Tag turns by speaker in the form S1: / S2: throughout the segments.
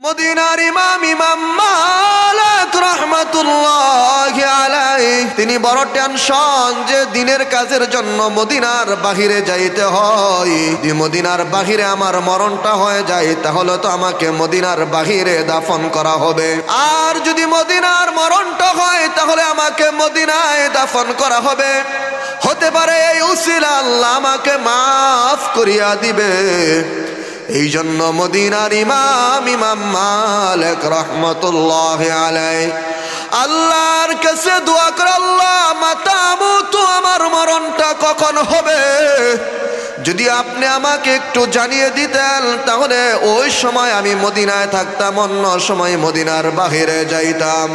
S1: মদিনার ইমাম মালিক রাহমাতুল্লাহি আলাইহি তিনি বড় টেনশন যে দিনের কাজের জন্য মদিনার বাহিরে যাইতে হয়। যদি মদিনার বাহিরে আমার মরণটা হয়ে যায় তাহলে তো আমাকে মদিনার বাহিরে দাফন করা হবে, আর যদি মদিনার মরণটা হয় তাহলে আমাকে মদিনায় দাফন করা হবে। হতে পারে এই উসিলা আল্লাহ আমাকে মাফ করিয়া দিবে। এই জন্য মদিনার ইমাম মালিক রাহমাতুল্লাহি আলাইহি আল্লাহর কাছে দোয়া করে, আল্লাহ মাতামুতু আমার মরণটা কখন হবে যদি আপনি আমাকে একটু জানিয়ে দিতেন তাহলে ওই সময় আমি মদিনায় থাকতাম, অন্য সময় মদিনার বাহিরে যাইতাম।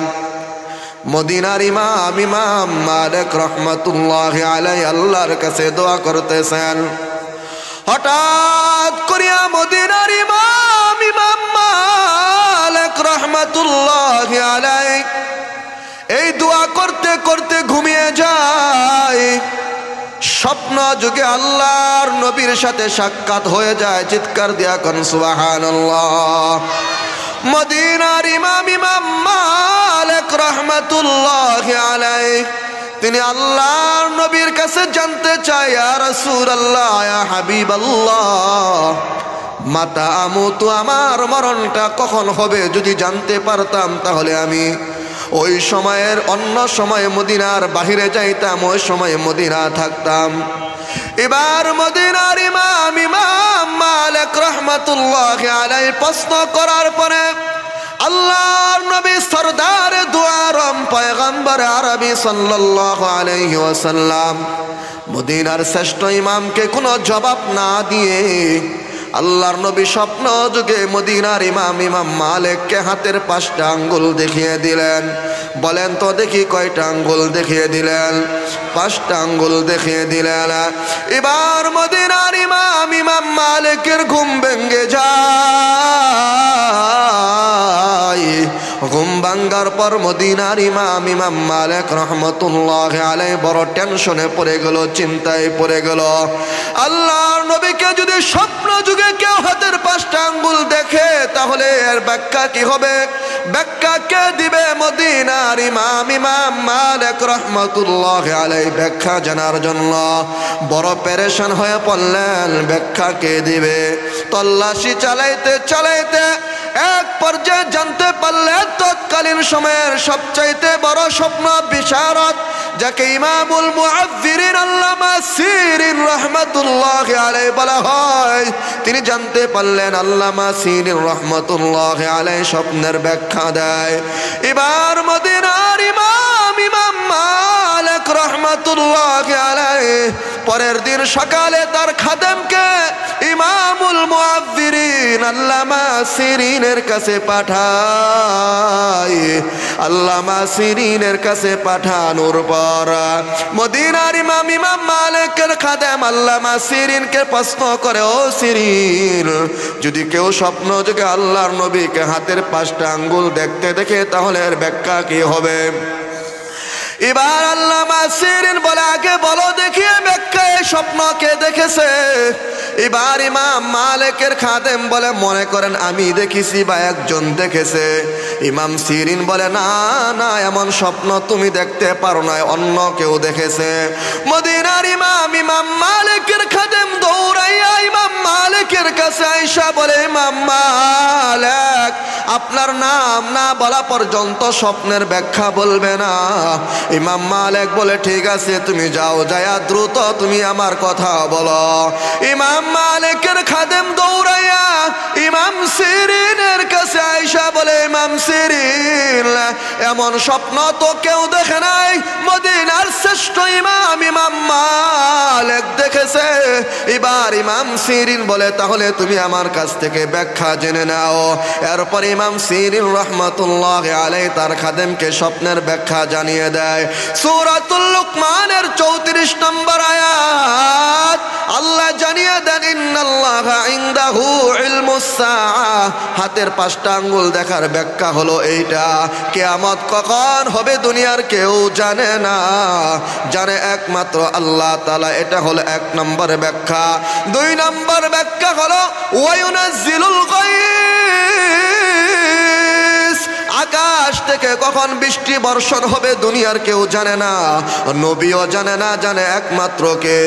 S1: মদিনার ইমাম মালিক রাহমাতুল্লাহি আলাইহি আল্লাহর কাছে দোয়া করতেছেন। হঠাৎ করিয়া মদিনার ইমাম মালিক রাহমাতুল্লাহি আলাইহি এই দোয়া করতে করতে ঘুমিয়ে যায়। স্বপ্ন যুগে আল্লাহর নবীর সাথে সাক্ষাৎ হয়ে যায়। চিৎকার দিয়া কোন সুবহানাল্লাহ। মদিনার ইমাম মালিক রাহমাতুল্লাহি আলাইহি তিনি আল্লাহর নবীর কাছে জানতে চায়, ইয়া রাসূলুল্লাহ, ইয়া হাবিবাল্লাহ, মাতা আমুতু আমার মরণটা কখন হবে যদি জানতে পারতাম তাহলে আমি ওই সময়ের অন্য সময়ে মদিনার বাহিরে যাইতাম, ওই সময়ে মদিনা থাকতাম। এবার মদিনার ইমাম মালিক রাহমাতুল্লাহি আলাইহি প্রশ্ন করার পরে আল্লাহর নবী সরদার দু আলম পয়গম্বর আরবি সাল্লাল্লাহু আলাইহি ওয়াসাল্লাম মদিনার শ্রেষ্ঠ ইমামকে কোনো জবাব না দিয়ে আল্লাহর নবী স্বপ্ন যুগে মদিনার ইমাম মালিককে হাতের 5টা আঙ্গুল দেখিয়ে দিলেন। বলেন তো দেখি কয়টা আঙ্গুল দেখিয়ে দিলেন? 5টা আঙ্গুল দেখিয়ে দিলেন। এবার মদিনার ইমাম মালিকের ঘুম ভেঙে যায়। ঘুম ভাঙ্গার পর মদিনার ইমাম মালিক রাহমাতুল্লাহি আলাইহি বড় টেনশনে পড়ে গেল, চিন্তায় পড়ে গেল। আল্লাহর নবীকে যদি স্বপ্ন যুগে কেউ হাতের 5টা আঙ্গুল দেখে তাহলে এর ব্যাখ্যা কি হবে? ব্যাখ্যা কে দিবে? মদিনার ইমাম মালিক রাহমাতুল্লাহি আলাইহি ব্যাখ্যা জানার জন্য বড় পেরেশান হয়ে পড়লেন। ব্যাখ্যা কে দিবে? তল্লাশি চালাইতে চালাইতে এক পর্যায়ে জানতে পারলেন তৎকালীন সময়ের সবচাইতে বড় স্বপ্ন বিশারদ যাকে ইমামুল মুআফফিরিন আল্লামা সিরিন রাহমাতুল্লাহি আলাইহি বলা হয়, তিনি জানতে পারলেন আল্লামা সিরিন রাহমাতুল্লাহি আলাইহি স্বপ্নের ব্যাখ্যা দেয়। এবার মদিনার ইমাম মালিক রাহমাতুল্লাহি আলাইহি পরের দিন সকালে তার খাদেমকে ইমামুল মুআফফিরিন আল্লামা সিরিনের কাছে পাঠায়। আল্লামা সিরিনের কাছে পাঠানোর পর মদিনার ইমাম মালিকের খাদেম আল্লামা সিরিনকে প্রশ্ন করে, ও সিরিন, যদি কেউ স্বপ্ন যুগে আল্লাহর নবীকে হাতের 5টা আঙ্গুল দেখতে দেখে তাহলে এর ব্যাখ্যা কি হবে? এবার আল্লামা সিরিন বলে, আগে বলো দেখিয়ে ব্যাখ্যা এই স্বপ্ন কে দেখেছে? এবার ইমাম মালিকের খাদেম বলে, মনে করেন আমি দেখেছি বা একজন দেখেছে। ইমাম সিরিন বলে, না না, এমন স্বপ্ন তুমি দেখতে পারো না, অন্য কেউ দেখেছে। মদিনার ইমাম মালিকের খাদেম দৌড়াইয়া ইমাম মালিকের কাছে আইসা বলে, ইমাম মালিক, আপনার নাম না বলা পর্যন্ত স্বপ্নের ব্যাখ্যা বলবে না। ইমাম মালিক বলে, ঠিক আছে, তুমি যাও, যায়া দ্রুত তুমি আমার কথা বলো। ইমাম মালিকের খাদেম দৌড়াইয়া ইমাম সিরিনের কাছে আইসা বলে, ইমাম সিরিন, এমন স্বপ্ন তো কেউ দেখে নাই, মদিনার শ্রেষ্ঠ ইমাম মালিক দেখেছে। এবার ইমাম সিরিন বলে, তাহলে তুমি আমার কাছ থেকে ব্যাখ্যা জেনে নাও। এরপর ইমাম সিরিন রাহমাতুল্লাহি আলাইহি তার খাদেমকে স্বপ্নের ব্যাখ্যা জানিয়ে দেয়। সূরাতুল লুকমানের 34 নম্বর আয়াত আল্লাহ জানিয়ে দেন, ইন্নাল্লাহা ইনদাহু ইলমুস সাআহ, হাতের 5টা আঙ্গুল দেখার ব্যাখ্যা হলো এইটা। কিয়ামত কখন হবে দুনিয়ার কেউ জানে না, জানে একমাত্র আল্লাহ তাআলা। এটা হলো 1 নম্বর ব্যাখ্যা। 2 নম্বর ব্যাখ্যা হলো ওয়ায়ুনাজ্জিলুল গায়ব থেকে কখন বৃষ্টি বর্ষণ হবে দুনিয়ার কেউ জানে না, নবীও জানে না, জানে একমাত্র কে।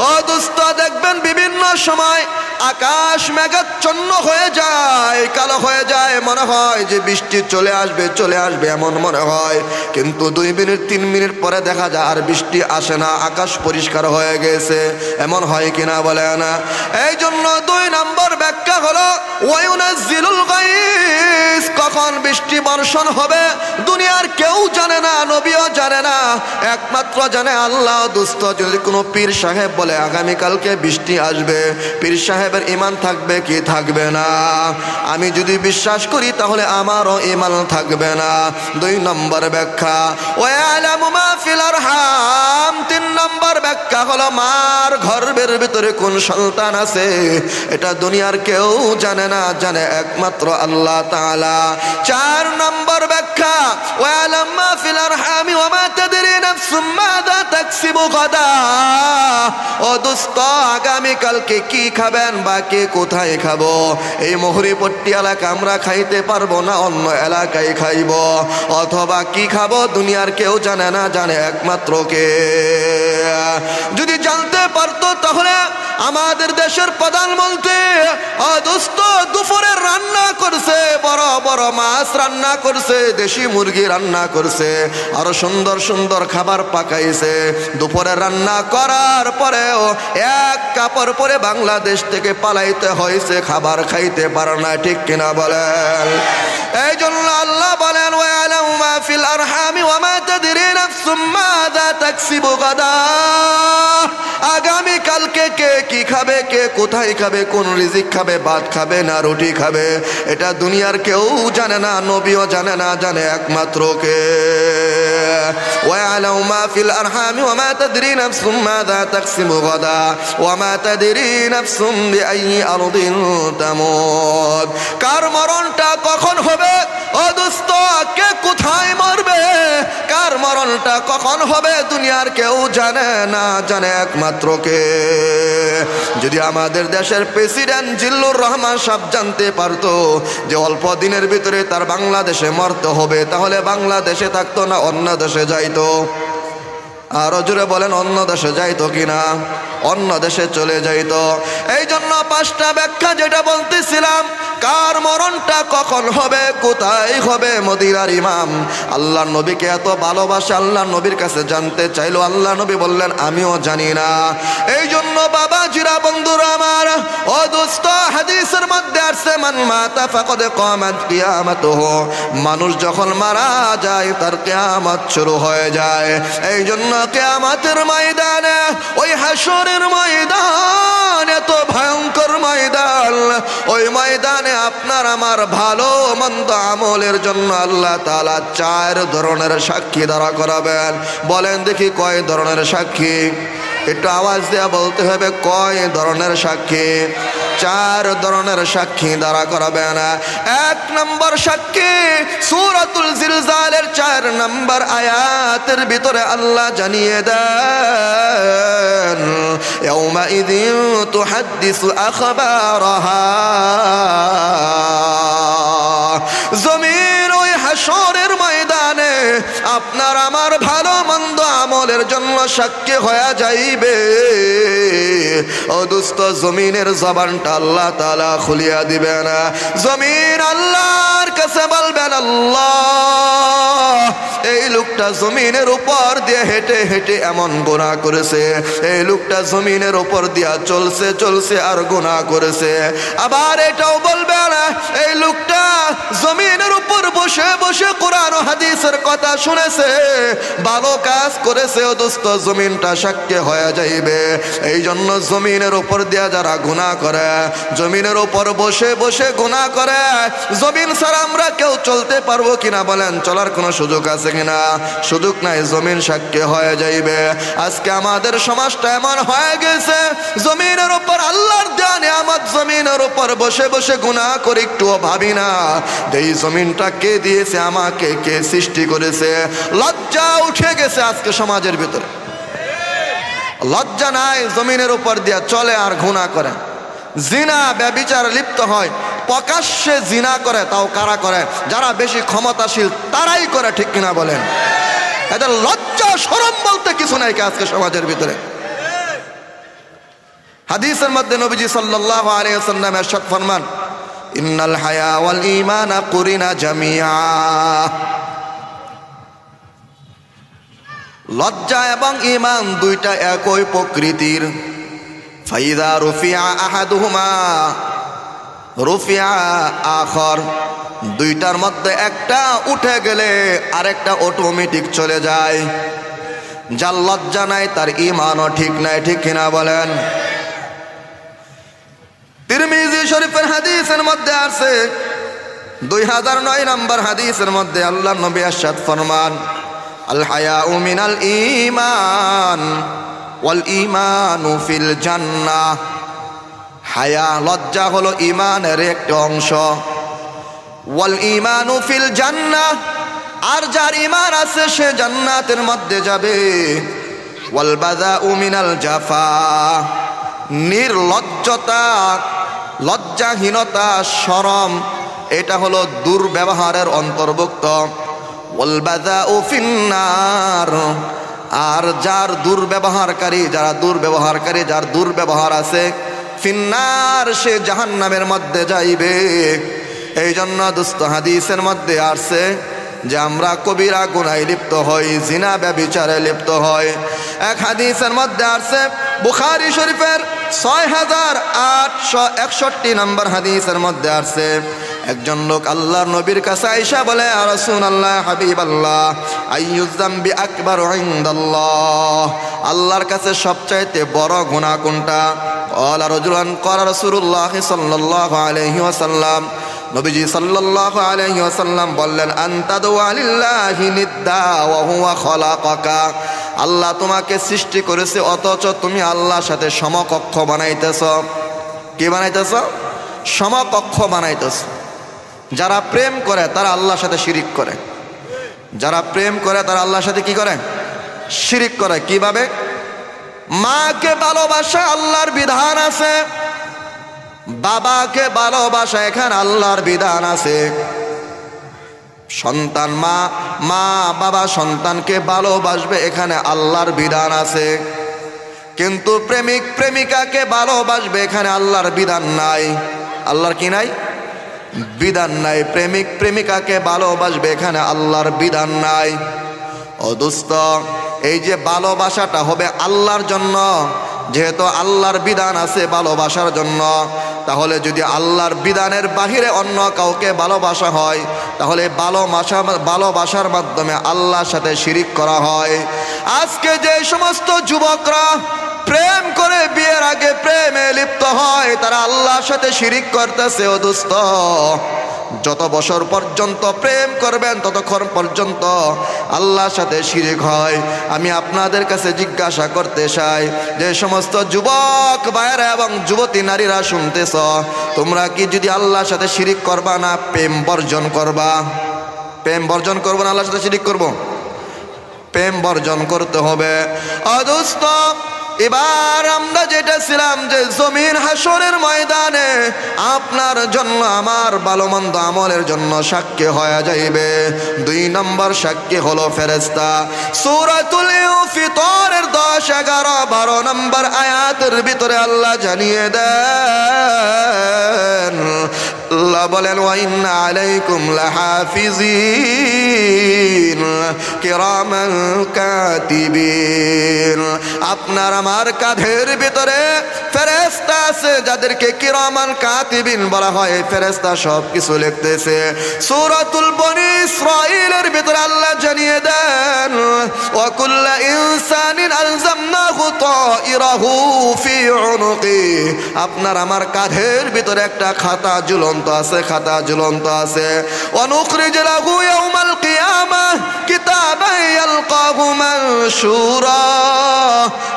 S1: ও দোস্ত, দেখবেন বিভিন্ন সময় আকাশ মেঘাচ্ছন্ন হয়ে যায়, কালো হয়ে যায়, মনে হয় যে বৃষ্টি চলে আসবে চলে আসবে এমন মনে হয়, কিন্তু 2 মিনিট 3 মিনিট পরে দেখা যায় আর বৃষ্টি আসে না, আকাশ পরিষ্কার হয়ে গেছে। এমন হয় কিনা বলে না? এই জন্য 2 নম্বর ব্যাখ্যা হলো ওয়ায়ুনাজ্জিলুল গায়স, কখন বৃষ্টি বর্ষণ হবে দুনিয়ার কেউ জানে না, নবীও জানে না, একমাত্র জানে আল্লাহ। দোস্ত, যদি কোনো পীর সাহেব বলে আগামীকালকে বৃষ্টি আসবে, পীর সাহেবের ঈমান থাকবে কি থাকবে না? আমি যদি বিশ্বাস করি তাহলে আমারও ঈমান থাকবে না। 2 নম্বর ব্যাখ্যা ওয়ালামু মা ফিল আরহাম। 3 নম্বর ব্যাখ্যা হলো মার গর্ভের ভিতরে কোন সন্তান আছে এটা দুনিয়ার কেউ জানে না, জানে একমাত্র আল্লাহ তাআলা। 4 নম্বর ব্যাখ্যা ওয়ালামু মা ফিল আরহামি ওয়া মা তাদরি নাফসুম মাযা তাকসিবু গাদা। ও দোস্ত, আগামীকালকে কি খাবেন বা কে কোথায় খাবো, এই মহুরিপট্টি এলাকা আমরা খাইতে পারবো না, অন্য এলাকায় খাইব, অথবা কি খাবো দুনিয়ার কেউ জানে না, জানে একমাত্র কে। যদি জানতে পারতো তাহলে আমাদের দেশের প্রধানমন্ত্রী দোস্ত দুপুরে রান্না করছে, বড় বড় মাছ রান্না করছে, দেশি মুরগি রান্না করছে, আরো সুন্দর সুন্দর খাবার পাকাইছে। দুপুরে রান্না করার পরেও এক কাপড় পরে বাংলাদেশ থেকে পালাইতে হয়েছে, খাবার খাইতে পারে না, ঠিক কিনা বলেন? এই জন্য আল্লাহ বলেন ওয়ালামু মা ফিল আরহামি ওয়া মা তাদরি নাফসুম মাযা তাকসিবু গাদা। আগামী কালকে কে কি খাবে, কে কোথায় খাবে, কোন রিজিক খাবে, ভাত খাবে না রুটি খাবে, এটা দুনিয়ার কেউ জানে না, নবীও জানে না, জানে একমাত্র কে। ওয়ালামু মা ফিল আরহামি ওয়া মা তাদরি নাফসুম মাযা তাকসিবু গাদা ওয়া মা তাদরি নাফসুম বিআইয়ি আরদিন তামুত। কার মরণটা কখন হবে ও দোস্ত, কে কোথায় মরবে, কার মরণটা কখন হবে দুনিয়ার কেউ জানে না, জানে একমাত্র কে। যদি আমাদের দেশের প্রেসিডেন্ট জিল্লুর রহমান সাহেব জানতে পারতো যে অল্প দিনের ভিতরে তার বাংলাদেশে মরতে হবে, তাহলে বাংলাদেশে থাকতো না, অন্য দেশে যাইতো। আরো জোরে বলেন, অন্য দেশে যাইতো কিনা? অন্য দেশে চলে যাইতো। এই জন্য 5টা ব্যাখ্যা যেটা বলতেছিলাম, কার মরণটা কখন হবে, কোথায় হবে, মদিনার ইমাম আল্লাহ নবীকে এত ভালোবাসে, আল্লাহ নবীর কাছে জানতে চাইলো, আল্লাহ নবী বললেন আমিও জানি না। এই জন্য বাবাজিরা, বন্ধুরা আমার, ও দোস্ত, হাদিসের মধ্যে আসছে মান মাতা ফাকাদ কামাত কিয়ামাতুহু, মানুষ যখন মারা যায় তার কিয়ামত শুরু হয়ে যায়। এই জন্য কিয়ামতের ময়দানে, ওই হাশরের ময়দান এত ভয়ঙ্কর ময়দান, ওই ময়দানে আপনার আমার ভালো মন্দ আমলের জন্য আল্লাহ তাআলা 4 ধরনের সাক্ষী দাঁড়া করাবেন। বলেন দেখি কয় ধরনের সাক্ষী? একটু আওয়াজ দেয়া বলতে হবে, কয় ধরনের সাক্ষী? 4 ধরনের সাক্ষী দাঁড়া করাবেন। 1 নম্বর সাক্ষী সূরাতুল জিলজালের 4 নম্বর আয়াতের ভিতরে আল্লাহ জানিয়ে দেন ইয়াউমা ইযিন তুহাদ্দিসু আখবারাহা। জমিন ওই হাশরের ময়দানে আপনার আমার ভালো মন্দ আমলের জন্য সাক্ষী হয়ে যাইবে। ও দোস্ত, জমিনের জবানটা আল্লাহ তাআলা খুলিয়া দিবেন। জমিন আল্লাহর কাছে বলবেন, আল্লাহ এই লোকটা জমিনের উপর দিয়ে হেঁটে হেঁটে এমন গুনাহ করেছে, এই লোকটা জমিনের উপর দিয়া চলছে চলছে আর গুনাহ করেছে। আবার এটাও বলবেন, এই লোকটা জমিনের উপর বসে বসে কোরআন ও হাদিসের কথা শুনেছে, ভালো কাজ করেছে। ও দোস্ত, জমিনটা সাক্ষী হয়ে যাইবে। এই জন্য জমিনের উপর দিয়া যারা গুনাহ করে, জমিনের উপর বসে বসে গুনাহ করে, জমিন ছাড়া আমরা কেউ চলতে পারবো কিনা বলেন? চলার কোনো সুযোগ আছে কিনা? সুযোগ নাই, জমিন সাক্ষী হয়ে যাইবে। আজকে আমাদের সমাজটা এমন হয়ে গেছে, জমিনের উপর আল্লাহর দেয়া নিয়ামত, জমিনের উপর বসে বসে গুনাহ করে একটুও ভাবি না এই জমিনটা কে দিয়েছে, আমাকে কে সৃষ্টি করেছে। লজ্জা উঠে গেছে আজকে সমাজের ভিতরে, লজ্জা নাই, জমিনের উপর দিয়া চলে আর গুনাহ করে, জিনা ব্যভিচার লিপ্ত হয়। প্রকাশ্যে জিনা করে, তাও কারা করে? যারা বেশি ক্ষমতাশীল তারাই করে, ঠিক কিনা বলেন? এদের লজ্জা শরম বলতে কিছু নাই আজকে সমাজের ভিতরে। হাদিসের মধ্যে নবীজি সাল্লাল্লাহু আলাইহি ওয়াসাল্লাম ইরশাদ ফরমান, ইন্নাল হায়া ওয়াল ঈমানা কুরিনা জামিআ। লজ্জা এবং ঈমান দুইটা একই প্রকৃতির। ফাইদা রুফিআ আহাদুহুমা রুফিআ আখর। দুইটার মধ্যে একটা উঠে গেলে আরেকটা অটোমেটিক চলে যায়। যার লজ্জা নাই তার ঈমানও ঠিক নাই, ঠিক কিনা বলেন? তিরমিজি শরীফের হাদিসের মধ্যে আছে 2009 নম্বর হাদিসের মধ্যে আল্লাহর নবী ইরশাদ ফরমান, আল হায়াউ মিনাল ঈমান ওয়াল ঈমানু ফিল জান্নাহ। হায়া লজ্জা হলো ঈমানের একটা অংশ। ওয়াল ঈমানু ফিল জান্নাহ, আর যার ঈমান আছে সে জান্নাতের মধ্যে যাবে। ওয়াল বাযাউ মিনাল জাফা, নির্লজ্জতা, লজ্জাহীনতা, শরম, এটা হলো দুর্ব্যবহারের অন্তর্ভুক্ত। ওয়াল বাযাউ ফিন্নার, আর যার দুর্ব্যবহারকারী, যার দুর্ব্যবহার আছে, ফিন্নার, সে জাহান্নামের মধ্যে যাইবে। এই জন্য দোস্ত হাদিসের মধ্যে আসছে যে আমরা কবিরা গুনাহে লিপ্ত হই, জিনা ব্যভিচারে লিপ্ত হই। এক হাদিসের মধ্যে আসছে বুখারী শরীফের 6861 নম্বর হাদিসের মধ্যে আসছে, একজন লোক আল্লাহর নবীর কাছে আইসা বলে, ইয়া রাসূলুল্লাহ, হাবিবাল্লাহ, আইয়ুয যামবি আকবারু ইনদাল্লাহ, আল্লাহর কাছে সবচাইতে বড় গুনাহ কোনটা? ক্বালা রাজুলান ক্বালা রাসূলুল্লাহ সাল্লাল্লাহু আলাইহি ওয়াসাল্লাম, নবীজি সাল্লাল্লাহু আলাইহি ওয়াসাল্লাম বললেন, আনতাদু লিল্লাহি নিদ্দা ওয়া হুয়া খালাকাকা, আল্লাহ তোমাকে সৃষ্টি করেছে অথচ তুমি আল্লাহর সাথে সমকক্ষ বানাইতেছ। কি বানাইতেছ? সমকক্ষ বানাইতেছ। যারা প্রেম করে তারা আল্লাহর সাথে শিরিক করে। যারা প্রেম করে তারা আল্লাহর সাথে কি করে? শিরিক করে। কিভাবে? মাকে ভালোবাসা, আল্লাহর বিধান আছে। বাবাকে ভালোবাসা, এখানে আল্লাহর বিধান আছে। সন্তান, মা বাবা সন্তানকে ভালোবাসবে, এখানে আল্লাহর বিধান আছে। কিন্তু প্রেমিক প্রেমিকাকে ভালোবাসবে, এখানে আল্লাহর বিধান নাই। আল্লাহর কি নাই? বিধান নাই। প্রেমিক প্রেমিকাকে ভালোবাসবে, এখানে আল্লাহর বিধান নাই। ও দোস্ত, এই যে ভালোবাসাটা হবে আল্লাহর জন্য, যেহেতু আল্লাহর বিধান আছে ভালোবাসার জন্য, তাহলে যদি আল্লাহর বিধানের বাহিরে অন্য কাউকে ভালোবাসা হয়, তাহলে ভালোবাসার মাধ্যমে আল্লাহর সাথে শিরিক করা হয়। আজকে যে সমস্ত যুবকরা প্রেম করে বিয়ের আগে প্রেমে লিপ্ত হয়, তারা আল্লাহর সাথে শিরিক করতেছে। ও দোস্ত, যত বছর পর্যন্ত প্রেম করবেন ততক্ষণ পর্যন্ত আল্লাহর সাথে শিরিক হয়। আমি আপনাদের কাছে জিজ্ঞাসা করতে চাই, যে সমস্ত যুবক ভাইয়েরা এবং যুবতী নারীরা শুনতেছ, তোমরা কি যদি আল্লাহর সাথে শিরিক করবা না প্রেম বর্জন করবা? প্রেম বর্জন করবো না আল্লাহর সাথে শিরিক করব? প্রেম বর্জন করতে হবে। অদোস্ত, এবার আমরা যেটা ছিলাম যে জমিন হাসরের ময়দানে আপনার জন্য আমার ভালো মন্দ আমলের জন্য সাক্ষী হয়ে যাইবে। 2 নম্বর সাক্ষী হলো ফেরেশতা। সূরাতুল ইনফিতারের 10, 11, 12 নম্বর আয়াতের ভিতরে আল্লাহ জানিয়ে দেন, আল্লাহ বলেন, ওয়া ইন্না আলাইকুম লাহাফিজিন কিরামান কাতিবিন, আপনার আমার কাঁধের ভিতরে ফেরেশতা আছে যাদেরকে কিরামান কাতিবিন বলা হয়। ফেরেশতা সব কিছু লিখতেছে। সূরাতুল বনি ইসরাঈলের ভিতরে আল্লাহ জানিয়ে দেন, ওয়া কুল্লু ইনসানিন আলজামনাহু তাইরাহু ফি উনুকি, আপনার আমার কাঁধের ভিতরে একটা খাতা ঝুলন্ত আছে, খাতা ঝুলন্ত আছে। ওয়া নুখরিজ লাহু ইয়াউমাল কিয়ামাহ কিতাবান ইয়ালকাহু মানশুরা,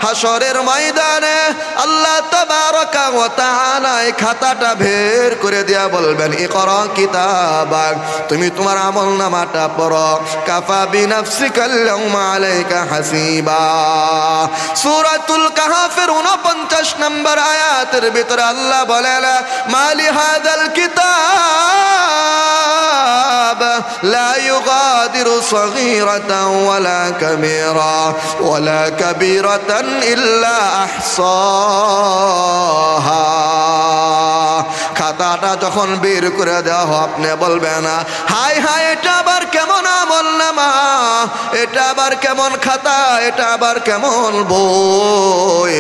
S1: হাসরের ময়দানে আল্লাহ তাবারাকা ওয়া তাআলা এই খাতাটা বের করে দিয়া বলবেন ইকরা কিতাবাক, তুমি তোমার আমলনামাটা পড়ো, কাফা বিনাফসিকাল ইয়াউমা আলাইকা হাসিবা। সূরাতুল কাহফের 49 নম্বর আয়াতের ভিতরে আল্লাহ বলেন মালি হাযাল কিতাব লা ইউগাদিরু সগীরাতান ওয়ালা কাবীরা ওয়ালা কাবীরাতান ইল্লা আহসাহা। খাতাটা যখন বের করে দেওয়া হয় আপনি বলবেন হাই হাই এটা আবার কেমন আমলনামা, এটা আবার কেমন খাতা, এটা আবার কেমন বই।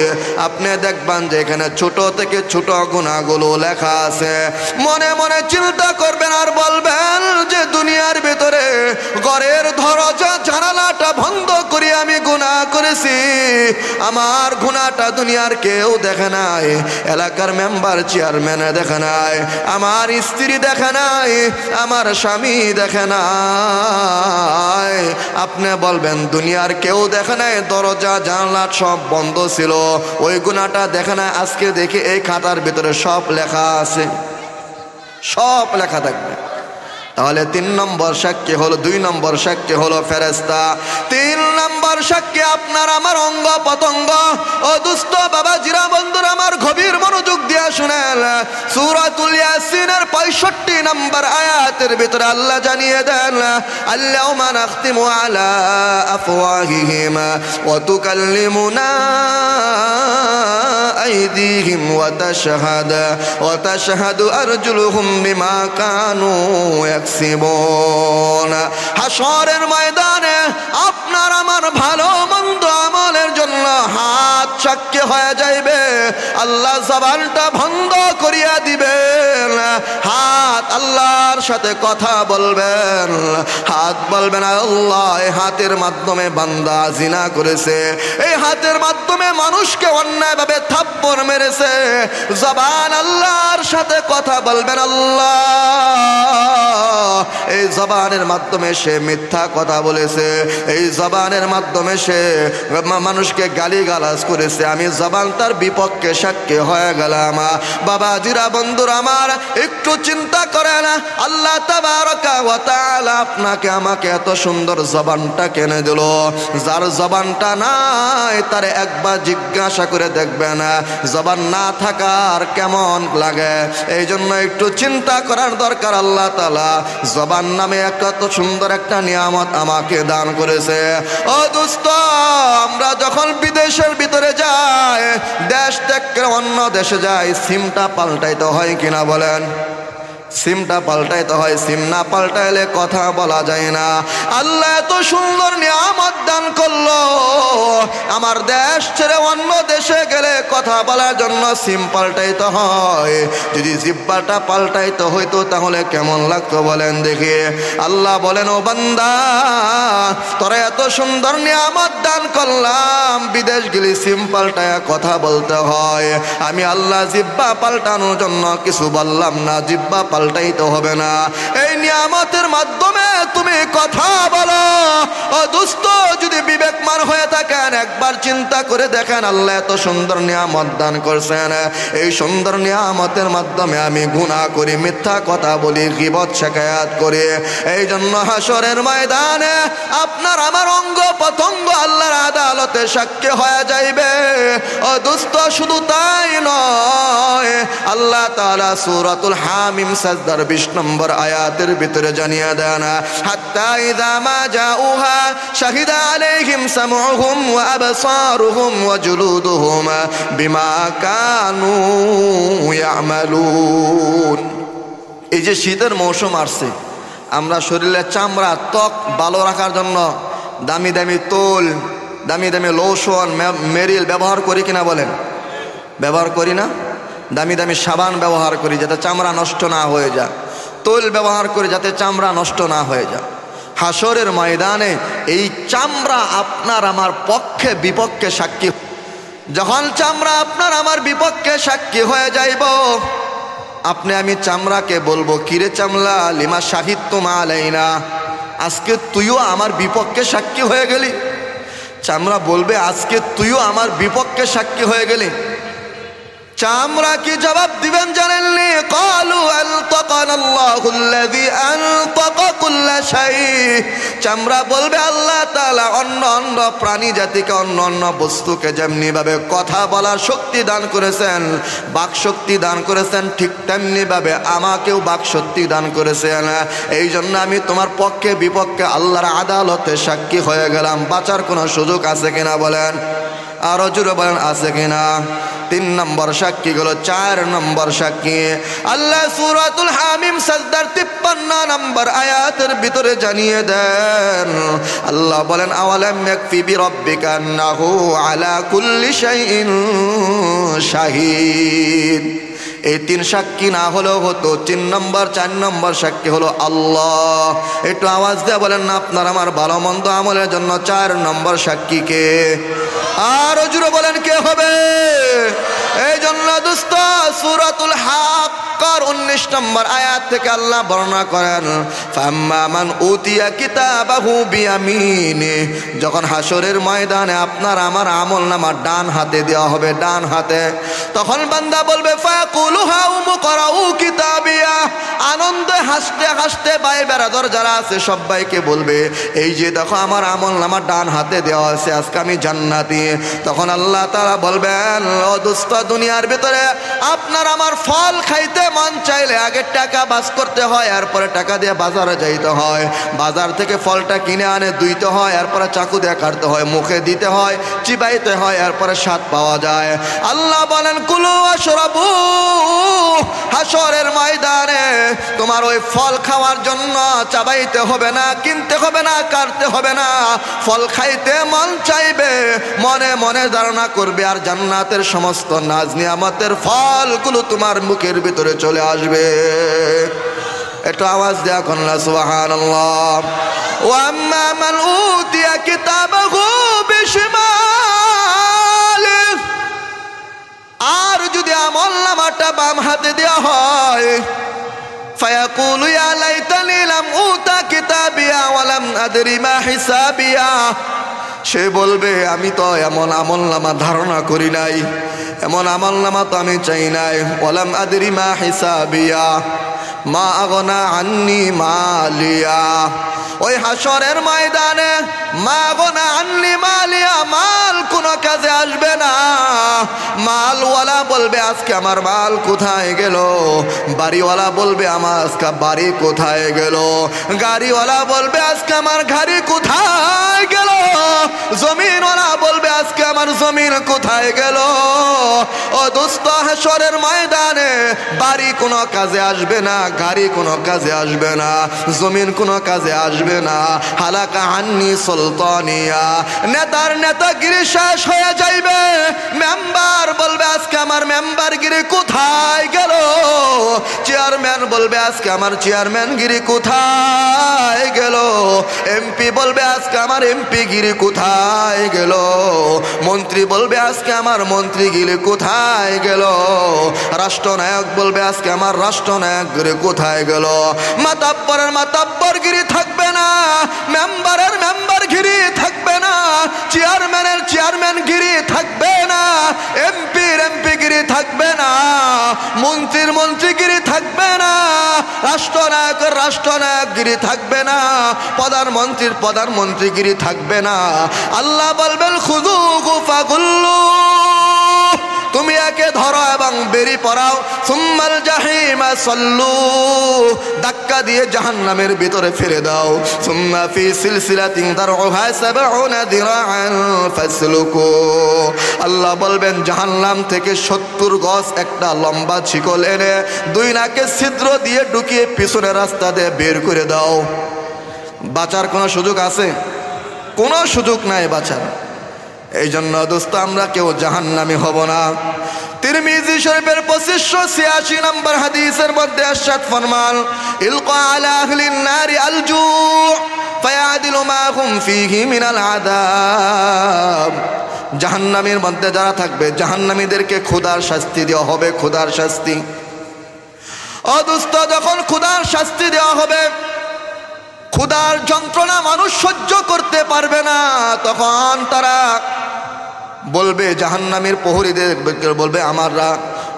S1: আপনি দেখবেন যে এখানে ছোট থেকে ছোট গুনাহগুলো লেখা আছে। মনে মনে চিন্তা করবেন আর বলবেন যে দুনিয়ার ভিতরে ঘরের দরজা জানালাটা বন্ধ করে আমি গুনাহ করেছি, আমার গুনাহটা দুনিয়ার কেউ দেখে নাই, এলাকার মেম্বার চেয়ারম্যান দেখে নাই, আমার স্ত্রী দেখে নাই, আমার স্বামী দেখে নাই। আপনি বলবেন দুনিয়ার কেউ দেখে নাই, দরজা জানলা সব বন্ধ ছিল, ওই গুনাহটা দেখে নাই। আজকে দেখি এই খাতার ভিতরে সব লেখা আছে, সব লেখা থাকবে। তাহলে 3 নম্বর সাক্ষী হলো, 2 নম্বর সাক্ষী হলো ফেরেশতা, 3 নম্বর সাক্ষী আপনার আমার অঙ্গ পতঙ্গ। ও দুস্থ বাবাজিরা বন্ধুরা আমার গভীর মনোযোগ দিয়া শুনেন, সূরাতুল ইয়াসিনের 65 নম্বর আয়াতের ভিতরে আল্লাহ জানিয়ে দেন আল্লাহুম্মা নাখতিমু আলা আফওয়াহিহিম ওয়া তুকাল্লিমুনা আইদিহিম ওয়া তাশহাদু আরজুলুহুম বিমা কানু ইয়াকসিবুন। হাসরের ময়দানে আপনার আমার ভালো মন্দ আমলের জন্য হাত সাক্ষী হয়ে যাইবে, আল্লাহ জবানটা বন্ধ করিয়া দিবেন, হাত আল্লাহর সাথে কথা বলবেন, হাত বলবেন আল্লাহ এই হাতের মাধ্যমে বান্দা জিনা করেছে, এই হাতের মাধ্যমে মানুষকে অন্যায়ভাবে থাপ্পড় মেরেছে। জবান আল্লাহর সাথে কথা বলবেন আল্লাহ এই জবানের মাধ্যমে সে মিথ্যা কথা বলেছে, এই জবানের মাধ্যমে সে মানুষকে গালিগালাজ করেছে, আমি জবান তার বিপক্ষে সাক্ষী হয়ে গেলাম। বাবাজিরা বন্ধুরা আমার একটু চিন্তা করেন, আল্লাহ তাবারাকা ওয়া তাআলা আপনাকে আমাকে এত সুন্দর জবানটা কেনে দিল, যার জবানটা নাই তার একবার জিজ্ঞাসা করে দেখবেন জবান না থাকার কেমন লাগে। এই জন্য একটু চিন্তা করার দরকার। আল্লাহ তাআলা জবান নামে একটা তো সুন্দর একটা নিয়ামত আমাকে দান করেছে। ও দোস্ত, আমরা যখন বিদেশের ভিতরে যাই, দেশ থেকে অন্য দেশে যাই, সিমটা পাল্টাইতে হয় কিনা বলেন? সিমটা পাল্টাইতে হয়, সিম না পাল্টাইলে কথা বলা যায় না। আল্লাহ এত সুন্দর নিয়ামত দান করলো, আমার দেশ ছেড়ে অন্য দেশে গেলে কথা বলার জন্য সিম পাল্টাইতে হয়। যদি জিহ্বাটা পাল্টাইতে হইতো তাহলে কেমন লাগতো বলেন দেখি। আল্লাহ বলেন ও বান্দা তোরা এত সুন্দর নিয়ামত দান করলাম, বিদেশ গেলে সিম পাল্টায়া কথা বলতে হয়। আমি আল্লাহ জিহ্বা পাল্টানোর জন্য কিছু বললাম না, জিহ্বা পাল্টাইতে হবে না, এই নিয়ামতের মাধ্যমে তুমি কথা বলো। ও দোস্ত, যদি বিবেকমান হয়ে থাকেন একবার চিন্তা করে দেখেন, আল্লাহ এত সুন্দর নিয়ামত দান করছেন, এই সুন্দর নিয়ামতের মাধ্যমে আমি গুনাহ করি, মিথ্যা কথা বলি, গীবত শিকায়াত করি। এই জন্য হাসরের ময়দানে আপনার আমার অঙ্গ প্রত্যঙ্গ আল্লাহর আদালতে সাক্ষী হয়ে যাইবে। ও দোস্ত, শুধু তাই নয়, আল্লাহ তাআলা সূরাতুল হামিম সাজদার 20 নম্বর আয়াতের ভিতরে জানিয়ে দেন হাত্তা ইযা মা জাউহা শাহিদা আলাইহিম সামউহুম ওয়া আবসারুহুম ওয়া জুলুদুহুম বিমা কানু ইয়ামালুন। এই যে শীতের মৌসুম আসছে, আমরা শরীরের চামড়া ত্বক ভালো রাখার জন্য দামি দামি তোল, দামি দামি লোশন, মেরিল ব্যবহার করি কিনা বলেন? ব্যবহার করি না? দামি দামি সাবান ব্যবহার করি যাতে চামড়া নষ্ট না হয়ে যায়, তৈল ব্যবহার করি যাতে চামড়া নষ্ট না হয়ে যায়। হাসরের ময়দানে এই চামড়া আপনার আমার পক্ষে বিপক্ষে সাক্ষী। যখন চামড়া আপনার আমার বিপক্ষে সাক্ষী হয়ে যাইব, আপনি আমি চামড়াকে বলবো কিরে চামড়া লিমা শাহিদতুম আলাইনা, আজকে তুইও আমার বিপক্ষে সাক্ষী হয়ে গেলি। চামড়া বলবে আজকে তুইও আমার বিপক্ষে সাক্ষী হয়ে গেলি। চামড়া কি জবাব দিবেন জানেননি? ক্বালু আলতাকানাল্লাহুল্লাযী আনতাকা কুল্লা শাই। চামড়া বলবে আল্লাহ তাআলা অন্য অন্য প্রাণী জাতিকে অন্য অন্য বস্তুকে যেমনি ভাবে কথা বলার শক্তি দান করেছেন, বাক শক্তি দান করেছেন, ঠিক তেমনি ভাবে আমাকেও বাক শক্তি দান করেছেন। এই জন্য আমি তোমার পক্ষে বিপক্ষে আল্লাহর আদালতে সাক্ষী হয়ে গেলাম। বাঁচার কোনো সুযোগ আছে কিনা বলেন? আরো জোরে বলেন আছে কিনা? 3 নম্বর সাক্ষী হলো 4 নম্বর সাক্ষী আল্লাহ সূরাতুল হামিম সাজদার 53 নম্বর আয়াতের ভিতরে জানিয়ে দেন। আল্লাহ বলেন আওয়ালাম ইয়াকফি বিরাব্বিকা আন্নাহু আলা কুল্লি শাইইন শাহিদ। এই 3 সাক্ষী না হলেও হতো। 3 নম্বর 4 নম্বর সাক্ষী হলো আল্লাহ। একটু আওয়াজ দিয়ে বলেন না আপনার আমার ভালো মন্দ আমলের জন্য 4 নম্বর সাক্ষী কে? আরো জোরে বলেন কে হবে? এই জন্য দোস্ত সূরাতুল হাক্কার 19 নম্বর আয়াত থেকে আল্লাহ বর্ণনা করেন ফাম্মা মান উতিয়া কিতাবাহু বিয়ামিনি। যখন হাসরের ময়দানে আপনার আমার আমলনামা ডান হাতে দেওয়া হবে, ডান হাতে, তখন বান্দা বলবে ফায়াকুলু হাউমু করাউ কিতাবিয়া। আনন্দে হাসতে হাসতে ভাই বেরাদর যারা আছে সবাইকে বলবে এই যে দেখো আমার আমলনামা ডান হাতে দেওয়া আছে, আজকে আমি জান্নাতি। তখন আল্লাহ তাআলা বলবেন ও দোস্ত দুনিয়ার ভিতরে আপনার আমার ফল খাইতে মন চাইলে আগে টাকা বাস করতে হয়, এরপরে টাকা দিয়ে বাজারে যাইতে হয়, বাজার থেকে ফলটা কিনে আনে ধুইতে হয়, এরপরে চাকু দিয়ে কাটতে হয়, মুখে দিতে হয়, চিবাইতে হয়, এরপরে স্বাদ পাওয়া যায়। আল্লাহ বলেন কুলু ওয়াশরাবু। হাসরের ময়দানে তোমার ওই ফল খাওয়ার জন্য চাবাইতে হবে না, কিনতে হবে না, কাটতে হবে না, ফল খাইতে মন চাইবে, মনে মনে ধারণা করবে আর জান্নাতের সমস্ত নাজ নিয়ামতের ফলগুলো তোমার মুখের ভিতরে চলে আসবে। একটু আওয়াজ দেয়া কন্যা সুবহানাল্লাহ। ওয়া আম্মা মান উতিয়া কিতাবাহু বিশিমালি। আর যদি আমলনামাটা বাম হাতে দেওয়া হয় ফায়াকুলু ইয়া লাইতানি লাম উতা কিতাবিয়া ওয়া লাম আদরি মা হিসাবিয়া। সে বলবে আমি তো এমন আমলনামা ধারণা করি নাই, এমন আমলনামা তো আমি চাই নাই। ওয়ালাম আদরি মা হিসাবিয়া মা আগনা আন্নি মালিয়া। ওই হাসরের ময়দানে মা আগনা আন্নি মালিয়া, মাল কোনো কাজে আসবে না। মালওয়ালা বলবে আজকে আমার মাল কোথায় গেল, বাড়িওয়ালা বলবে আমার আজকে বাড়ি কোথায় গেল, গাড়িওয়ালা বলবে আজকে আমার গাড়ি কোথায় গেল, জমিনওয়ালা বলবে আজকে আমার জমিন কোথায় গেল। ও দোস্ত হাসরের ময়দানে বাড়ি কোনো কাজে আসবে না, গাড়ি কোনো কাজে আসবে না, জমিন কোনো কাজে আসবে না। হালাকা আন্নি সুলতানিয়া। নেতার নেতাগিরি শেষ হয়ে যাইবে, মেম্বার বলবে আজকে আমার মেম্বারগিরি কোথায় গেল, চেয়ারম্যান বলবে আজকে আমার চেয়ারম্যানগিরি কোথায় গেল, এমপি বলবে আজকে আমার এমপিগিরি কোথায় গেল, মন্ত্রী বলবে আজকে আমার মন্ত্রীগিরি কোথায় গেল, রাষ্ট্রনায়ক বলবে আজকে আমার রাষ্ট্রনায়কগিরি কোথায় গেল। মাতাব্বরের মাতাব্বরগিরি থাকবে না, মেম্বারের মেম্বারগিরি থাকবে না, চেয়ারম্যানের চেয়ারম্যানগিরি থাকবে না, এমপির এমপিগিরি থাকবে না, মন্ত্রীর মন্ত্রীগিরি থাকবে না, রাষ্ট্রনায়কের রাষ্ট্রনায়কগিরি থাকবে না, প্রধানমন্ত্রীর প্রধানমন্ত্রীগিরি থাকবে না। আল্লাহ বলবেন খুযূহু ফাগুল্লু। তুমি একে ধরো এবং বেরি পড়াও। সুম্মাল জাহিমা সাল্লু। ধাক্কা দিয়ে জাহান্নামের ভিতরে ফেলে দাও। সুম্মা ফি সিলসিলাতিন দারউহা ৭০ যিরাআন ফাসলুকু। আল্লাহ বলবেন জাহান্নাম থেকে ৭০ গজ একটা লম্বা শিকল এনে 2 নাকে ছিদ্র দিয়ে ঢুকিয়ে পিছনের রাস্তা দিয়ে বের করে দাও। বাঁচার কোনো সুযোগ আছে? কোনো সুযোগ নাই বাঁচার। এই জন্য দোস্ত আমরা কেউ জাহান্নামী হব না। তিরমিজি শরীফের ২৫৮৬ নম্বর হাদিসের মধ্যে ইরশাদ ফরমান ইলকা আলা আহলিন নারি আলজু ফায়াদিলু মা হুম ফীহি মিনাল আযাব। জাহান্নামের মধ্যে যারা থাকবে জাহান্নামীদেরকে ক্ষুধার শাস্তি দেওয়া হবে, ক্ষুধার শাস্তি। ও দোস্ত যখন ক্ষুধার শাস্তি দেওয়া হবে, ক্ষুধার যন্ত্রণা মানুষ সহ্য করতে পারবে না, তখন তারা বলবে, জাহান্নামের প্রহরীদের বলবে, আমারা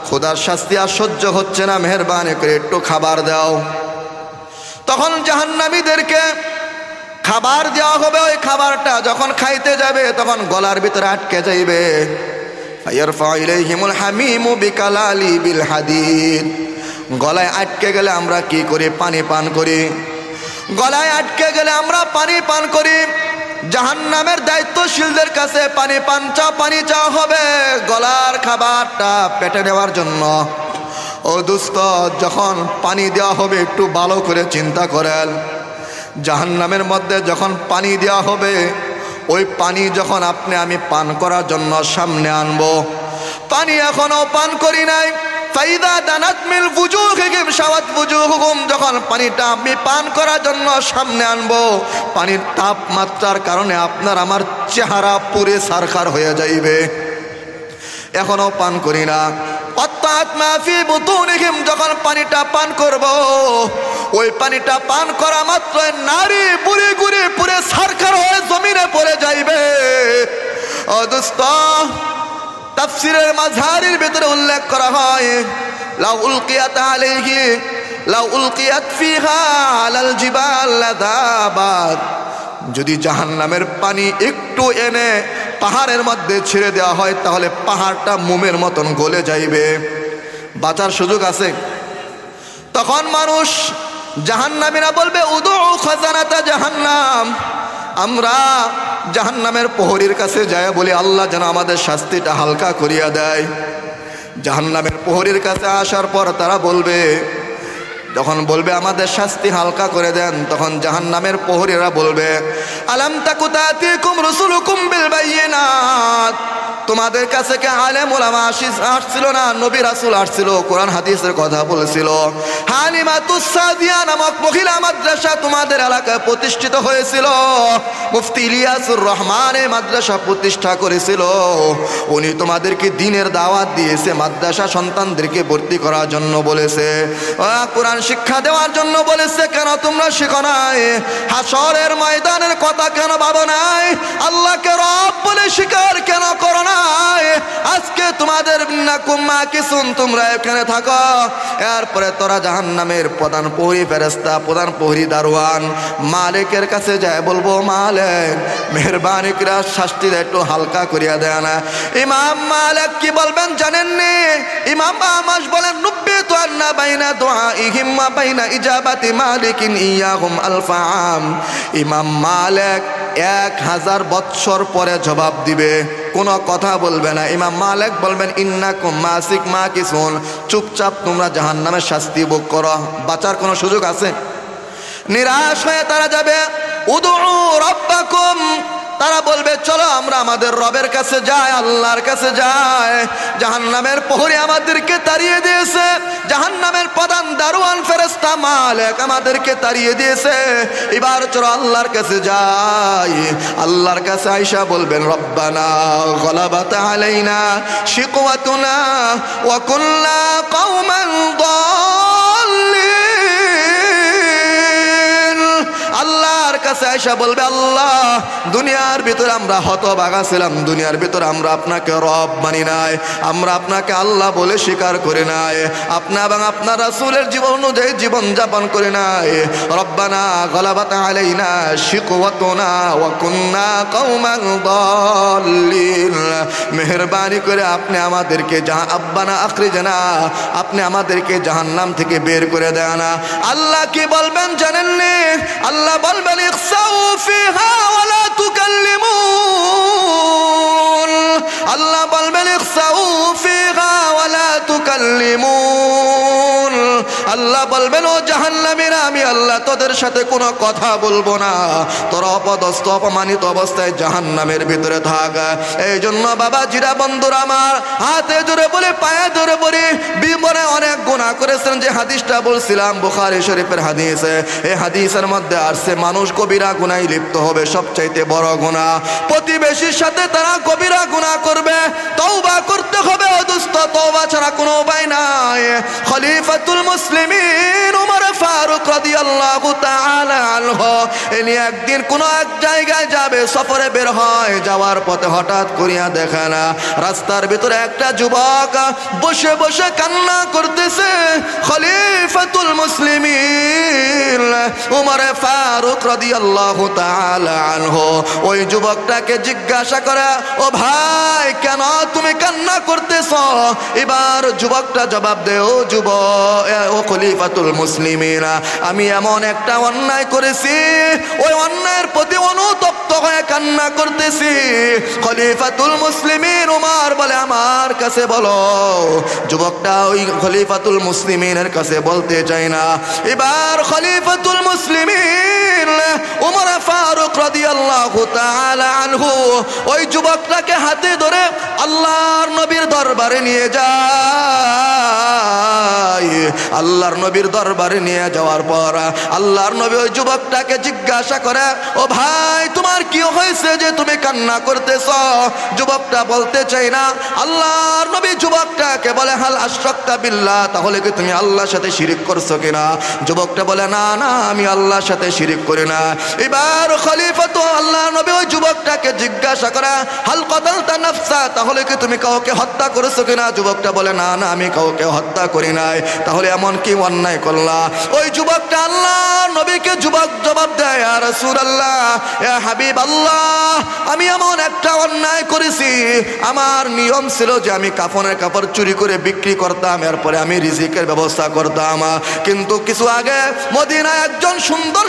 S1: ক্ষুধার শাস্তি আর সহ্য হচ্ছে না, মেহেরবানি করে একটু খাবার দাও। তখন জাহান্নামীদেরকে খাবার দেওয়া হবে। ওই খাবারটা যখন খাইতে যাবে তখন গলার ভিতরে আটকে যাইবে। ফায়ারফা ইলাইহিমুল হামিমু বিকালালি বিল হাদিদ। গলায় আটকে গেলে আমরা কি করি? পানি পান করি। গলায় আটকে গেলে আমরা পানি পান করি। জাহান্নামের দায়িত্বশীলদের কাছে পানি চাওয়া হবে গলার খাবারটা পেটে নেওয়ার জন্য। ও দোস্ত, যখন পানি দেওয়া হবে একটু ভালো করে চিন্তা করেন। জাহান্নামের মধ্যে যখন পানি দেওয়া হবে, ওই পানি যখন আমি পান করার জন্য সামনে আনবো, পানি এখনো পান করি নাই। ফাইদা দানাত মিল বুজুহিহিম শাওয়াত বুজুহুম। যখন পানিটা আমি পান করার জন্য সামনে আনবো, পানির তাপমাত্রার কারণে আপনার আমার চেহারা পুরে সারখার হয়ে যাইবে। এখনো পান করি না। অর্থাৎ মাফি বুতুনিহিম, যখন পানিটা পান করব, ওই পানিটা পান করা মাত্র নারী পুরে গুড়ে পুরে সারখার হয়ে জমিনে পড়ে যাইবে। ও দোস্ত, তাফসীরের মাঝহারির ভিতরে উল্লেখ করা হয়, লাউ উলকিয়াত ফিহা আলাল জিবাল লাযাবাত। যদি জাহান্নামের পানি একটু এনে পাহাড়ের মধ্যে ছেড়ে দেওয়া হয়, তাহলে পাহাড়টা মোমের মতন গলে যাইবে, বাঁচার সুযোগ আছে। তখন মানুষ জাহান্নামীরা বলবে, উদু খাজানাতা জাহান্নাম। আমরা জাহান্নামের প্রহরীর কাছে যায় বলি, আল্লাহ যেন আমাদের শাস্তিটা হালকা করিয়া দেয়। জাহান্নামের প্রহরীর কাছে আসার পর তারা বলবে, যখন বলবে আমাদের শাস্তি হালকা করে দেন, তখন জাহান্নামের প্রহরীরা বলবে, আলাম তাকু তাতিকুম রাসূলুকুম বিল বায়িনাত। তোমাদের কাছে কি আলেম ওলামা আসছিল না? নবী রাসূল আসছিল, কোরআন হাদিসের কথা বলেছিল। হালিমাতুস সাদিয়া নামক মহিলা মাদ্রাসা তোমাদের এলাকায় প্রতিষ্ঠিত হয়েছিল। মুফতি ইলিয়াসুর রহমান এই মাদ্রাসা প্রতিষ্ঠা করেছিল। উনি তোমাদেরকে দ্বীনের দাওয়াত দিয়েছে, মাদ্রাসা সন্তানদেরকে ভর্তি করার জন্য বলেছে, কোরআন শিক্ষা দেওয়ার জন্য বলেছে। কেন তোমরা শিখো নাই? হাসরের ময়দানের কথা কেন ভাবো নাই? আল্লাহকে রব বলে স্বীকার কেন করো নাই? আজকে তোমাদের নাকুম্মা কিসুন, তোমরা এখানে থাকো। এরপরে তোরা জাহান্নামের প্রধান প্রহরী ফেরেশতা, প্রধান প্রহরী দারোয়ান মালিকের কাছে যায় বলবো, মালিক মেহেরবানি করে শাস্তিটা একটু হালকা করিয়া দেয় না। ইমাম মালিক কি বলবেন জানেননি? ইমাম আমাস বলেন, নুব্বিতু আন্না বাইনা দুআইহিম ওয়া বাইনা ইজাবাতি মালিকিন ইয়াহুম আলফাম। ইমাম মালিক 1000 বৎসর পরে জবাব দিবে, কোনো কথা বলবে না। ইমাম মালিক বলবেন, ইন্নাকুম মাসিক মা কিসুন, চুপচাপ তোমরা জাহান্নামের শাস্তি ভোগ করো, বাঁচার কোনো সুযোগ আছে? নিরাশ হয়ে তারা যাবে, উদউ রাব্বাকুম। তারা বলবে, চলো আমরা আমাদের রবের কাছে যাই, আল্লাহর কাছে যাই। জাহান্নামের প্রহরী আমাদেরকে তাড়িয়ে দিয়েছে, জাহান্নামের প্রধান দারোয়ান ফেরেশতা মালিক আমাদেরকে তাড়িয়ে দিয়েছে। এবার চলো আল্লাহর কাছে যাই। আল্লাহর কাছে আয়েশা বলবেন, রব্বানা গলাবাত আলাইনা শিকওয়াতুনা ওয়া কুননা কওমান দাল্লিন। আল্লাহর কাছে আয়েশা বলবে, আল্লাহ দুনিয়ার ভিতরে আমরা হতভাগা ছিলাম, দুনিয়ার ভিতরে আমরা আপনাকে রব মানি নাই, আমরা আপনাকে আল্লাহ বলে স্বীকার করি নাই, আপনি এবং আপনার রাসূলের জীবন অনুযায়ী জীবন যাপন করি নাই। রব্বানা গলাবাত আলাইনা শিকওয়াতুনা ওয়া কুননা কওমান দাল্লিন। মেহেরবানি করে আপনি আমাদেরকে আব্বানা আখরিজনা, আপনি আমাদেরকে জাহান্নাম থেকে বের করে দেন না। আল্লাহ কি বলবেন জানেননি? আল্লাহ বলবেন, ইখসাউ ফিহা ওয়া লা তুকাল্লিমুন। আল্লাহ বলবেন, ইখসাউ ফিহা ওয়া লা তুকাল্লিমুন। আল্লাহ বলবেন, ও জাহান্নামীরা, আমি আল্লাহ তোদের সাথে কোনো কথা বলবো না, তোরা অপদস্থ অপমানিত অবস্থায় জাহান্নামের ভিতরে থাক। এই জন্য বাবা জিরা বন্ধুরা আমার, হাতে জোরে বলে পায়ে জোরে বলি, জীবনে অনেক গুনাহ করেছেন। যে হাদিসটা বলছিলাম বুখারী শরীফের হাদিস, এই হাদিসের মধ্যে আসছে মানুষ কবিরা গুনাহে লিপ্ত হবে, সবচাইতে বড় গুনাহ। প্রতিবেশীর সাথে তারা কবিরা গুনাহ করবে, তওবা করতে হবে। ও দোস্ত, তওবা ছাড়া কোনো উপায় নাই। খলিফাতুল মুসলিম মুসলিমিন ওমর ফারুক রাদিয়াল্লাহু তাআলা আনহু ইনি একদিন কোন এক জায়গায় যাবে, সফরে বের হয়, যাওয়ার পথে হঠাৎ করিয়া দেখে না রাস্তার ভিতরে একটা যুবক বসে বসে কান্না করতেছে। খলিফাতুল মুসলিমিন ওমর ফারুক রাদিয়াল্লাহু তাআলা আনহু ওই যুবকটাকে জিজ্ঞাসা করে, ও ভাই কেন তুমি কান্না করতেছো? এবার যুবকটা জবাব দেয়, ও যুবক, ও খলিফাতুল মুসলিমিন, আমি এমন একটা অন্যায় করেছি, ওই অন্যায়ের প্রতি অনুতপ্ত হয়ে কান্না করতেছি। খলিফাতুল মুসলিমিন ওমর বলে, আমার কাছে বলো। যুবকটা ওই খলিফাতুল মুসলিমিনের কাছে বলতে চায় না। এবার খলিফাতুল মুসলিমিন ওমর ফারুক রাদিয়াল্লাহু তাআলা আনহু ওই যুবকটাকে হাতে ধরে আল্লাহর নবীর দরবারে নিয়ে যায়। আল্লাহর নবীর দরবারে নিয়ে যাওয়ার পর আল্লাহর নবী ওই যুবকটাকে জিজ্ঞাসা করে, ও ভাই তোমার কি হয়েছে যে তুমি কান্না করতেছ? যুবকটা বলতে চাই না। আল্লাহর নবী যুবকটাকে বলে, হাল আশরাকতা বিল্লাহ, তাহলে কি তুমি আল্লাহর সাথে শিরিক করছো কিনা? যুবকটা বলে, না না, আমি আল্লাহর সাথে শিরিক করি না। এবার খলিফাতু আল্লাহর নবী ওই যুবকটাকে জিজ্ঞাসা করে, হাল কতালতা নাফসা, তাহলে কি তুমি কাউকে হত্যা করেছো কিনা? যুবকটা বলে, না না, আমি কাউকে হত্যা করি নাই। তাহলে এমন কি অন্যায় করলা? ওই যুবকটা আল্লাহর নবীকে জবাব দেয়, ইয়া রাসূলুল্লাহ, ইয়া হাবিবাল্লাহ, আমি এমন একটা অন্যায় করেছি, আমার নিয়ম ছিল যে আমি কাফনের কাপড় চুরি করে বিক্রি করতাম, এরপরে আমি রিজিকের ব্যবস্থা করতাম। কিন্তু কিছু আগে মদিনায় একজন সুন্দর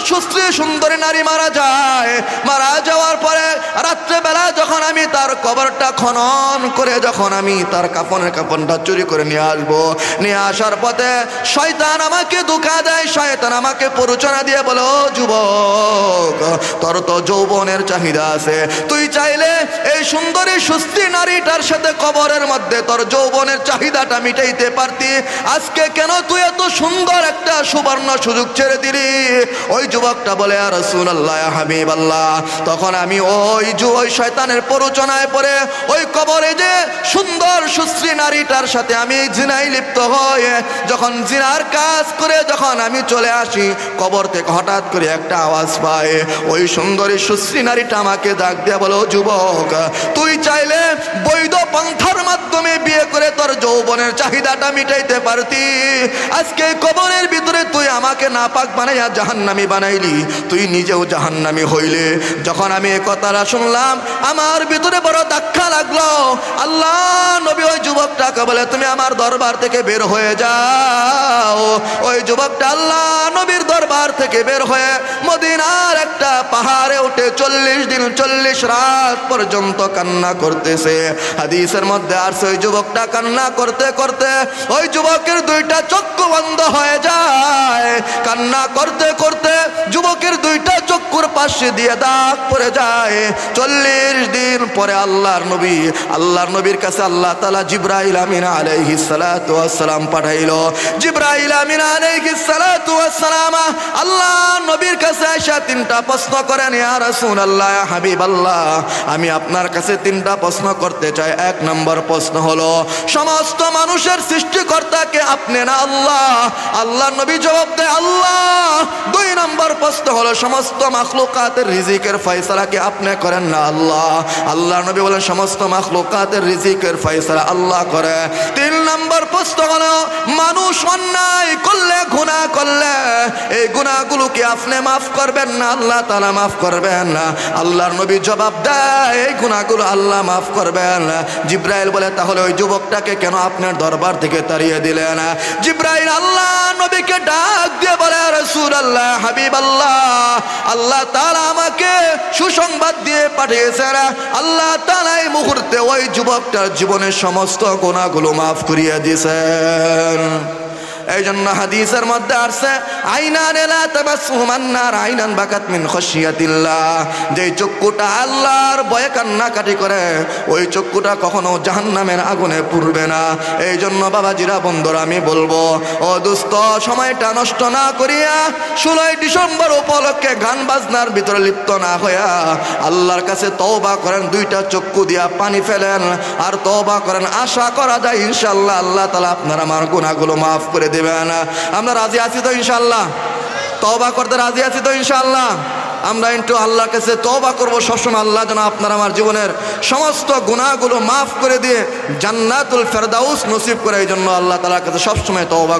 S1: সুন্দরী নারী মারা যায়। মারা যাওয়ার পরে রাত্রেবেলা যখন আমি তার কবরটা খনন করে যখন আমি তার কাফনের কাফনটা চুরি করে নিয়ে আসবো, নিয়ে আসার পথে শয়তান আমাকে ধোঁকা দেয়। শয়তান আমাকে প্ররোচনা দিয়ে বলে, ও যুবক, তোর তো যৌবনের চাহিদা আছে, তুই চাইলে এই সুন্দরী সুস্থি নারীটার সাথে কবরের মধ্যে তোর যৌবনের চাহিদাটা মিটাইতে পারতি, আজকে কেন তুই এত সুন্দর একটা সুবর্ণ সুযোগ ছেড়ে দিলি? ওই যুবকটা বলে, ইয়া রাসূলুল্লাহ, ইয়া হাবিবাল্লাহ, তখন আমি ওই শয়তানের প্ররোচনায় পড়ে ওই কবরে যে সুন্দর সুশ্রী নারীটার সাথে আমি জিনায় লিপ্ত হয়ে যখন জিনার কাজ করে যখন আমি চলে আসি, কবর থেকে হঠাৎ করে একটা আওয়াজ পাই। ওই সুন্দরী সুশ্রী নারীটা আমাকে ডাক দিয়ে বলো, যুবক, তুই চাইলে বৈধ পন্থার মাধ্যমে বিয়ে করে তোর যৌবনের চাহিদাটা মিটাইতে পারতি, আজকে কবরের ভিতরে তুই আমাকে নাপাক বানাইয়া জাহান্নামী বানাইলি, তুই নিজেও জাহান্নামী হইলে। যখন আমি এই কথাটা শুনলাম আমার ভিতরে বড় ধাক্কা লাগলো। আল্লাহ নবী ওই যুবকটাকে বলে, তুমি আমার দরবার থেকে বের হয়ে যাও। ওই যুবকটা আল্লাহ নবীর দরবার থেকে বের হয়ে মদিনার একটা পাহাড়ে উঠে 40 দিন 40 রাত পর্যন্ত কান্না করতেছে। হাদিসের মধ্যে আসছে ওই যুবকটা কান্না করতে করতে ওই যুবকের দুইটা চক্ষু বন্ধ হয়ে যায়। কান্না করতে করতে যুবকের দুইটা চক্ষুর পাশে দিয়ে দাগ পড়ে যায়। 40 দিন পরে আল্লাহর নবীর কাছে আল্লাহ তাআলা জিবরাইল আমিন আলাইহিস সালাতু ওয়াস সালাম পাঠাইলো। জিবরাইল আমিন আলাইহিস সালাতু ওয়াস সালাম আল্লাহ নবীর কাছে এসে 3টা প্রশ্ন করেন, ইয়া রাসূলুল্লাহ, ইয়া হাবিবাল্লাহ, আমি আপনার কাছে 3টা প্রশ্ন করতে চাই। 1 নম্বর প্রশ্ন হলো, সমস্ত মানুষের সৃষ্টিকর্তাকে আপনি না আল্লাহ? আল্লাহ নবী জবাব দেয়, আল্লাহ। 2 নম্বর প্রশ্ন হলো, সমস্ত মাখলুকাতের রিজিকের ফয়সালা কি আপনি করেন না আল্লাহ? আল্লাহ নবী বলেন, সমস্ত মাখলুকাতের রিজিকের ফয়সালা আল্লাহ করে। 3 নম্বর প্রশ্ন হলো, মানুষ অন্যায় করলে, গুনাহ করলে, এই গুনাহগুলো কি আপনি মাফ করবেন না আল্লাহ তাআলা মাফ করবেন না? আল্লাহর নবী জবাব দেয়, এই গুনাহগুলো আল্লাহ মাফ করবেন। জিবরাইল বলে, তাহলে ওই যুবকটাকে কেন আপনার দরবার থেকে তাড়িয়ে দিলেন? জিবরাইল আল্লাহ নবীকে ডাক দিয়ে বলে, রাসূলুল্লাহ, হাবিবাল্লাহ, আল্লাহ তাআলা আমাকে সুসংবাদ দিয়ে পাঠিয়েছেন, আল্লাহ তাআলা এই মুহূর্তে ওই যুবকটার জীবনের সমস্ত গুনাহগুলো মাফ করিয়ে দিয়েছেন। এই জন্য হাদিসের মধ্যে আসছে, আইনান লা তাবাসসুমান নার আইনান বাকাত মিন খাশিয়াতিল্লাহ, যে চক্ষুটা আল্লাহর ভয়ে কান্নাকাটি করে ওই চক্ষুটা কখনো জাহান্নামের আগুনে পুড়বে না। এই জন্য বাবাজিরা, বন্ধুরা, আমি বলবো, ও দোস্ত, সময়টা নষ্ট না করিয়া 16 ডিসেম্বর উপলক্ষে গান বাজনার ভিতরে লিপ্ত না হইয়া আল্লাহর কাছে তওবা করেন, 2টা চক্ষু দিয়া পানি ফেলেন আর তওবা করেন। আশা করা যায় ইনশাআল্লাহ আল্লাহ তাআলা আপনার আমার গুনাহগুলো মাফ করে দেবেন। আমরা রাজি আছি তো ইনশাআল্লাহ? তওবা করতে রাজি আছি তো ইনশাআল্লাহ? আমরা একটু আল্লাহর কাছে তওবা করব সবসময়, আল্লাহ যেন আপনার আমার জীবনের সমস্ত গুনাহগুলো মাফ করে দিয়ে জান্নাতুল ফেরদাউস নসিব করে। এই জন্য আল্লাহ তাআলার কাছে সবসময় তওবা